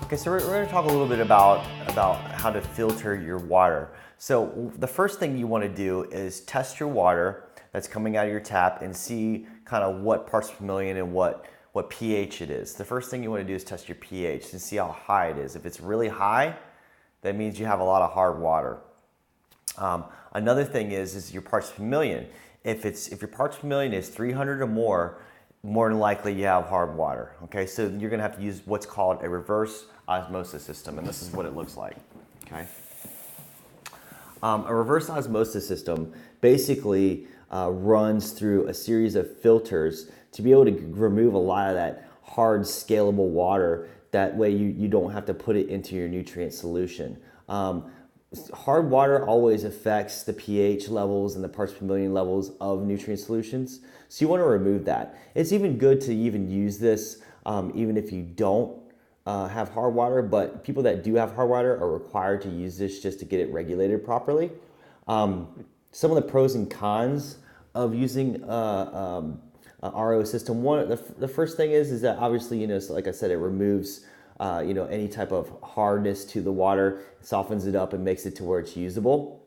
Okay, so we're going to talk a little bit about how to filter your water. So the first thing you want to do is test your water that's coming out of your tap and see kind of what parts per million and what pH it is. The first thing you want to do is test your pH and see how high it is. If it's really high, that means you have a lot of hard water. Another thing is your parts per million. If your parts per million is 300 or more than likely you have hard water. Okay, so you're going to have to use what's called a reverse osmosis system, and this is what it looks like. Okay, a reverse osmosis system basically runs through a series of filters to be able to remove a lot of that hard, scalable water. That way you don't have to put it into your nutrient solution. Hard water always affects the pH levels and the parts per million levels of nutrient solutions. So you want to remove that. It's even good to even use this even if you don't have hard water, but people that do have hard water are required to use this just to get it regulated properly. Some of the pros and cons of using a RO system. The first thing is that obviously, so like I said, it removes any type of hardness to the water, softens it up and makes it to where it's usable.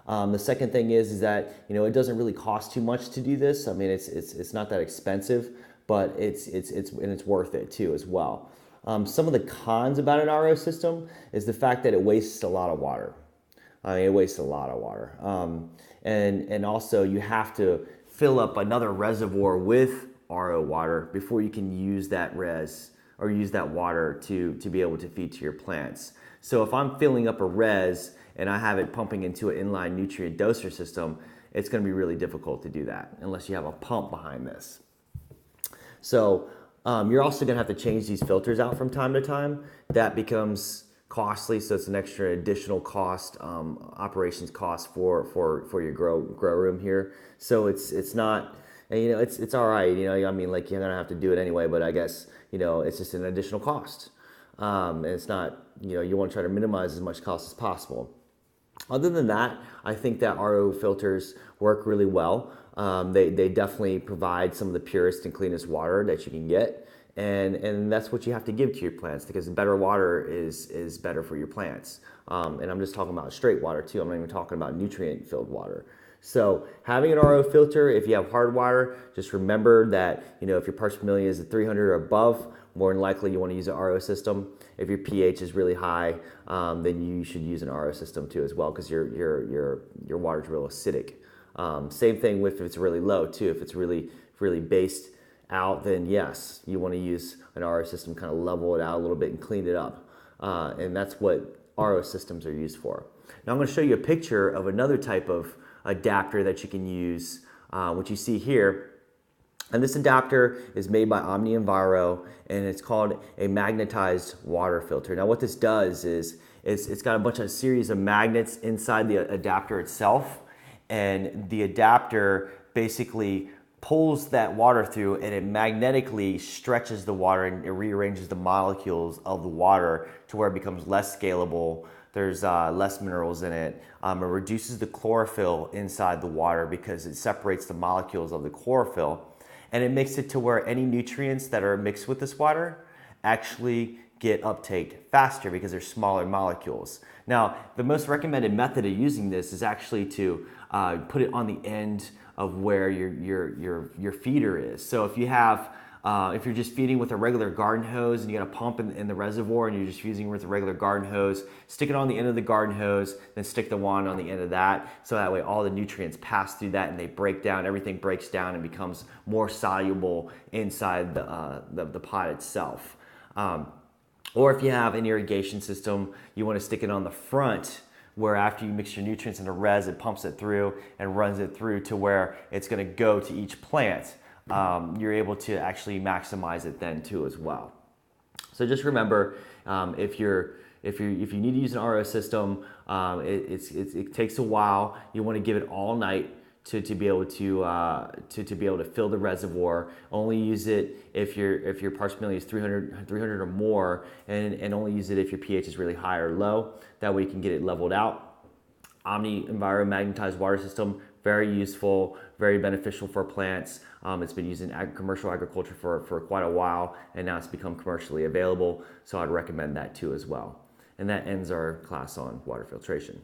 The second thing is that it doesn't really cost too much to do this. I mean, it's not that expensive, but it's worth it too as well. Some of the cons about an RO system is the fact that it wastes a lot of water. I mean, it wastes a lot of water, and also you have to fill up another reservoir with RO water before you can use that or use that water to be able to feed to your plants. So if I'm filling up a res and I have it pumping into an inline nutrient doser system, it's going to be really difficult to do that unless you have a pump behind this. So you're also going to have to change these filters out from time to time. That becomes costly, so it's an extra additional cost, operations cost for your grow room here. So it's not, it's all right. I mean, like, you're gonna have to do it anyway, but I guess it's just an additional cost. And it's not, you want to try to minimize as much cost as possible. Other than that, I think that RO filters work really well. They definitely provide some of the purest and cleanest water that you can get. And that's what you have to give to your plants, because better water is better for your plants. And I'm just talking about straight water too. I'm not even talking about nutrient filled water. So having an RO filter, if you have hard water, just remember that if your parts per million is at 300 or above, more than likely you want to use an RO system. If your pH is really high, then you should use an RO system too as well, because your water is real acidic. Same thing with if it's really low too. If it's really based out, then yes, you want to use an RO system, kind of level it out a little bit and clean it up. And that's what RO systems are used for. Now I'm going to show you a picture of another type of adapter that you can use, which you see here. And this adapter is made by Omni Enviro, and it's called a magnetized water filter. Now what this does is it's got a series of magnets inside the adapter itself, and the adapter basically pulls that water through, and it magnetically stretches the water and it rearranges the molecules of the water to where it becomes less scalable. There's less minerals in it. It reduces the chlorophyll inside the water because it separates the molecules of the chlorophyll, and it makes it to where any nutrients that are mixed with this water actually get uptake faster because they're smaller molecules. Now, the most recommended method of using this is actually to put it on the end of where your feeder is. So if you have, if you're just feeding with a regular garden hose and you got a pump in the reservoir and you're just using with a regular garden hose, stick it on the end of the garden hose, then stick the wand on the end of that, so that way all the nutrients pass through that and they break down, everything breaks down and becomes more soluble inside the pot itself. Or if you have an irrigation system, you want to stick it on the front, where after you mix your nutrients into res, it pumps it through and runs it through to where it's going to go to each plant. You're able to actually maximize it then too as well. So just remember, if you need to use an RO system, it takes a while. You want to give it all night to be able to fill the reservoir. Only use it if your parts per million is 300 or more, and only use it if your pH is really high or low. That way you can get it leveled out. Omni Enviro magnetized water system, very useful, very beneficial for plants. It's been used in commercial agriculture for quite a while, and now it's become commercially available. So I'd recommend that too as well. And that ends our class on water filtration.